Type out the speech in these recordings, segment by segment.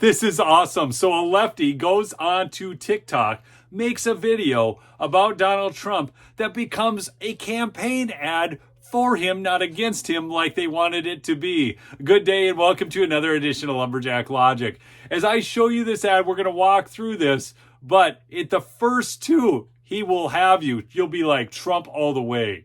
This is awesome. So a lefty goes on to TikTok, makes a video about Donald Trump that becomes a campaign ad for him, not against him like they wanted it to be. Good day and welcome to another edition of Lumberjack Logic. As I show you this ad, we're going to walk through this, but at the first two, he will have you. You'll be like Trump all the way.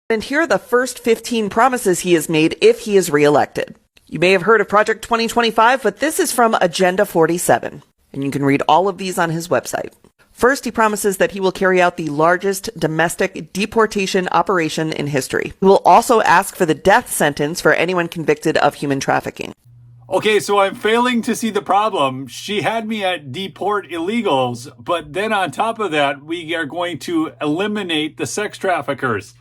And here are the first 15 promises he has made if he is reelected. You may have heard of Project 2025, but this is from Agenda 47, and you can read all of these on his website. First, he promises that he will carry out the largest domestic deportation operation in history. He will also ask for the death sentence for anyone convicted of human trafficking. Okay, so I'm failing to see the problem. She had me at deport illegals, but then on top of that, we are going to eliminate the sex traffickers.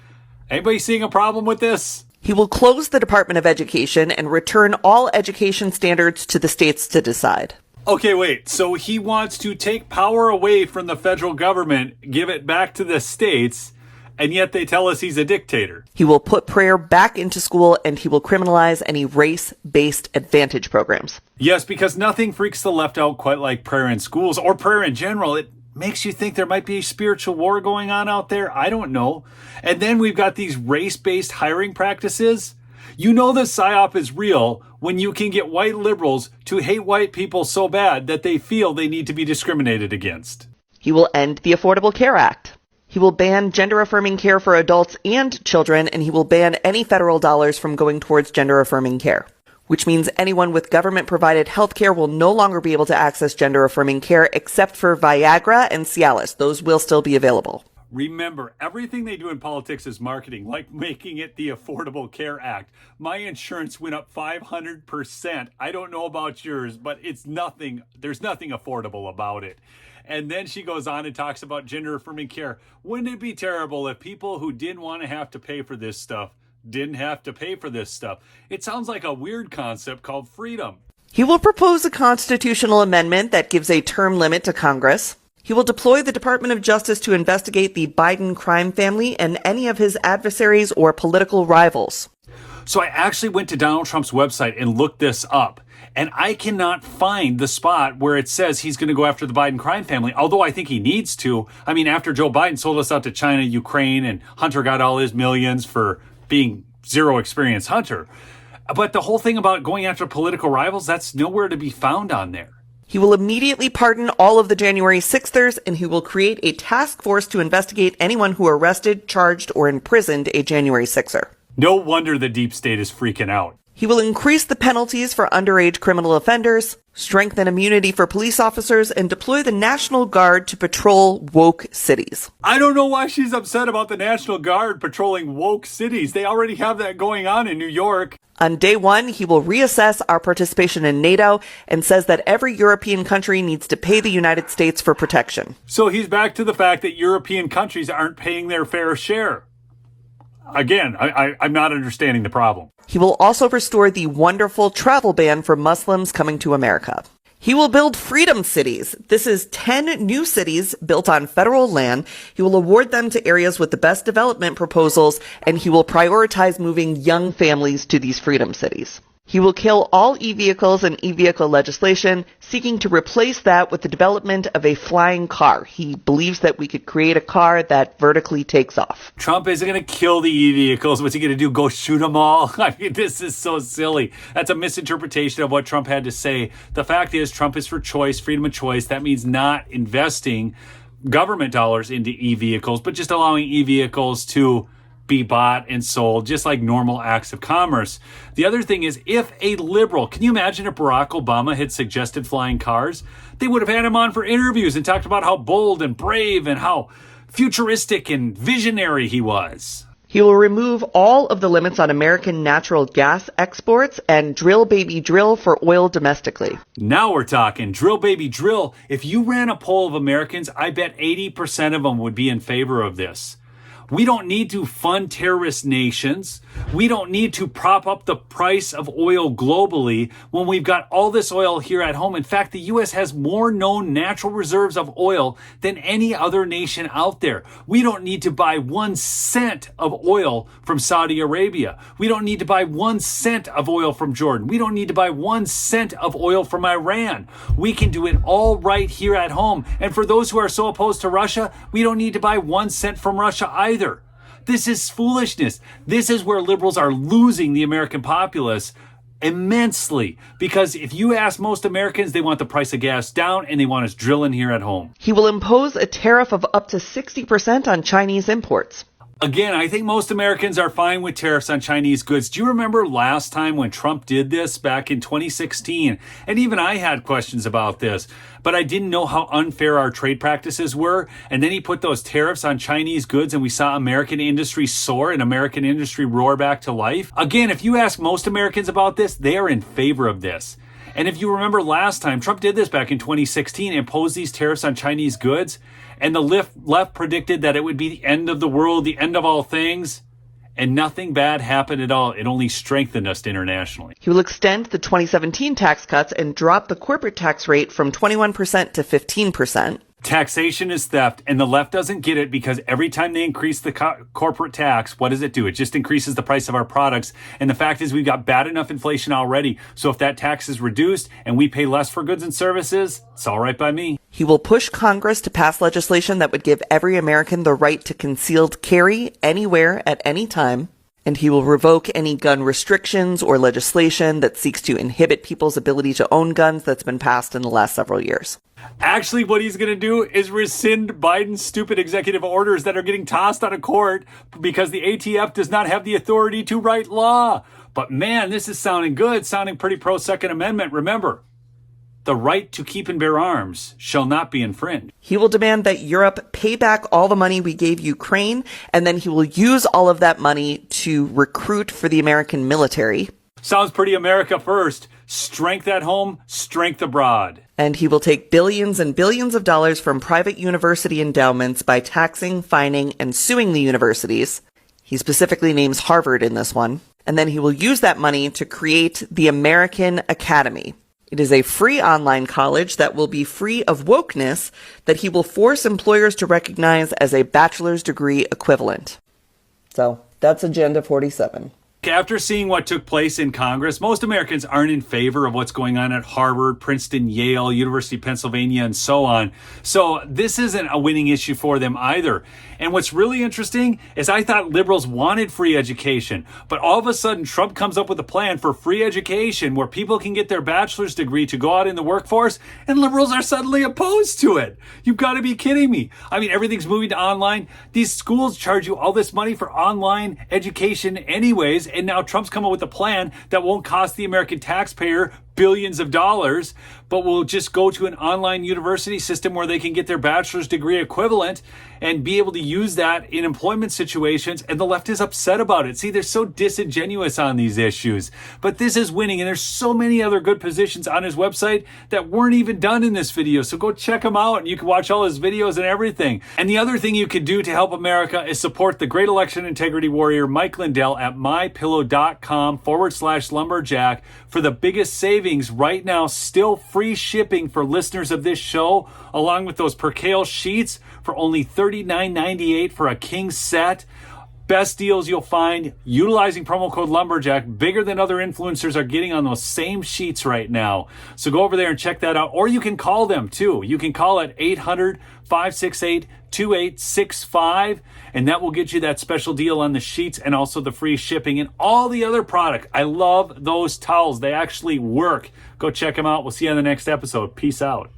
Anybody seeing a problem with this? He will close the Department of Education and return all education standards to the states to decide. Okay, wait. So he wants to take power away from the federal government, give it back to the states, and yet they tell us he's a dictator. He will put prayer back into school, and he will criminalize any race-based advantage programs. Yes, because nothing freaks the left out quite like prayer in schools or prayer in general. It makes you think there might be a spiritual war going on out there. I don't know. And then we've got these race-based hiring practices. You know the psyop is real when you can get white liberals to hate white people so bad that they feel they need to be discriminated against. He will end the Affordable Care Act. He will ban gender-affirming care for adults and children, and he will ban any federal dollars from going towards gender-affirming care, which means anyone with government-provided health care will no longer be able to access gender-affirming care except for Viagra and Cialis. Those will still be available. Remember, everything they do in politics is marketing, like making it the Affordable Care Act. My insurance went up 500%. I don't know about yours, but it's nothing. There's nothing affordable about it. And then she goes on and talks about gender-affirming care. Wouldn't it be terrible if people who didn't want to have to pay for this stuff didn't have to pay for this stuff? It sounds like a weird concept called freedom. He will propose a constitutional amendment that gives a term limit to Congress. He will deploy the Department of Justice to investigate the Biden crime family and any of his adversaries or political rivals. So I actually went to Donald Trump's website and looked this up, and I cannot find the spot where it says he's going to go after the Biden crime family, although I think he needs to. I mean, after Joe Biden sold us out to China, Ukraine, and Hunter got all his millions for being zero experience Hunter. But the whole thing about going after political rivals, that's nowhere to be found on there. He will immediately pardon all of the January 6thers, and he will create a task force to investigate anyone who arrested, charged, or imprisoned a January 6er. No wonder the deep state is freaking out. He will increase the penalties for underage criminal offenders, strengthen immunity for police officers, and deploy the National Guard to patrol woke cities. I don't know why she's upset about the National Guard patrolling woke cities. They already have that going on in New York. On day one, he will reassess our participation in NATO and says that every European country needs to pay the United States for protection. So he's back to the fact that European countries aren't paying their fair share. Again, I'm not understanding the problem. He will also restore the wonderful travel ban for Muslims coming to America. He will build freedom cities. This is 10 new cities built on federal land. He will award them to areas with the best development proposals, and he will prioritize moving young families to these freedom cities. He will kill all e-vehicles and e-vehicle legislation, seeking to replace that with the development of a flying car. He believes that we could create a car that vertically takes off. Trump isn't going to kill the e-vehicles. What's he going to do? Go shoot them all? I mean, this is so silly. That's a misinterpretation of what Trump had to say. The fact is, Trump is for choice, freedom of choice. That means not investing government dollars into e-vehicles, but just allowing e-vehicles to be bought and sold, just like normal acts of commerce. The other thing is, if a liberal, can you imagine if Barack Obama had suggested flying cars? They would have had him on for interviews and talked about how bold and brave and how futuristic and visionary he was. He will remove all of the limits on American natural gas exports and drill baby drill for oil domestically. Now we're talking drill baby drill. If you ran a poll of Americans, I bet 80% of them would be in favor of this. We don't need to fund terrorist nations. We don't need to prop up the price of oil globally when we've got all this oil here at home. In fact, the U.S. has more known natural reserves of oil than any other nation out there. We don't need to buy 1 cent of oil from Saudi Arabia. We don't need to buy 1 cent of oil from Jordan. We don't need to buy 1 cent of oil from Iran. We can do it all right here at home. And for those who are so opposed to Russia, we don't need to buy 1 cent from Russia either. This is foolishness. This is where liberals are losing the American populace immensely. Because if you ask most Americans, they want the price of gas down and they want us drilling here at home. He will impose a tariff of up to 60% on Chinese imports. Again, I think most Americans are fine with tariffs on Chinese goods. Do you remember last time when Trump did this back in 2016? And even I had questions about this, but I didn't know how unfair our trade practices were. And then he put those tariffs on Chinese goods and we saw American industry soar and American industry roar back to life. Again, if you ask most Americans about this, they are in favor of this. And if you remember last time, Trump did this back in 2016, imposed these tariffs on Chinese goods, and the left predicted that it would be the end of the world, the end of all things, and nothing bad happened at all. It only strengthened us internationally. He will extend the 2017 tax cuts and drop the corporate tax rate from 21% to 15%. Taxation is theft, and the left doesn't get it because every time they increase the corporate tax, what does it do? It just increases the price of our products. And the fact is we've got bad enough inflation already. So if that tax is reduced and we pay less for goods and services, it's all right by me. He will push Congress to pass legislation that would give every American the right to concealed carry anywhere at any time. And he will revoke any gun restrictions or legislation that seeks to inhibit people's ability to own guns that's been passed in the last several years. Actually, what he's going to do is rescind Biden's stupid executive orders that are getting tossed out of court because the ATF does not have the authority to write law. But man, this is sounding good, sounding pretty pro-Second Amendment. Remember, the right to keep and bear arms shall not be infringed. He will demand that Europe pay back all the money we gave Ukraine, and then he will use all of that money to recruit for the American military. Sounds pretty America first. Strength at home, strength abroad. And he will take billions and billions of dollars from private university endowments by taxing, fining, and suing the universities. He specifically names Harvard in this one. And then he will use that money to create the American Academy. It is a free online college that will be free of wokeness that he will force employers to recognize as a bachelor's degree equivalent. So that's Agenda 47. After seeing what took place in Congress, most Americans aren't in favor of what's going on at Harvard, Princeton, Yale, University of Pennsylvania, and so on. So this isn't a winning issue for them either. And what's really interesting is I thought liberals wanted free education, but all of a sudden Trump comes up with a plan for free education where people can get their bachelor's degree to go out in the workforce, and liberals are suddenly opposed to it. You've got to be kidding me. I mean, everything's moving to online. These schools charge you all this money for online education anyways, and now Trump's come up with a plan that won't cost the American taxpayer billions of dollars, but will just go to an online university system where they can get their bachelor's degree equivalent and be able to use that in employment situations. And the left is upset about it. See, they're so disingenuous on these issues. But this is winning, and there's so many other good positions on his website that weren't even done in this video. So go check him out, and you can watch all his videos and everything. And the other thing you could do to help America is support the great election integrity warrior Mike Lindell at mypillow.com/lumberjack for the biggest savings right now. Still free shipping for listeners of this show, along with those percale sheets for only $39.98 for a king set. Best deals you'll find utilizing promo code Lumberjack, bigger than other influencers are getting on those same sheets right now. So go over there and check that out. Or you can call them too. You can call at 800-568-2865, and that will get you that special deal on the sheets and also the free shipping and all the other product. I love those towels. They actually work. Go check them out. We'll see you on the next episode. Peace out.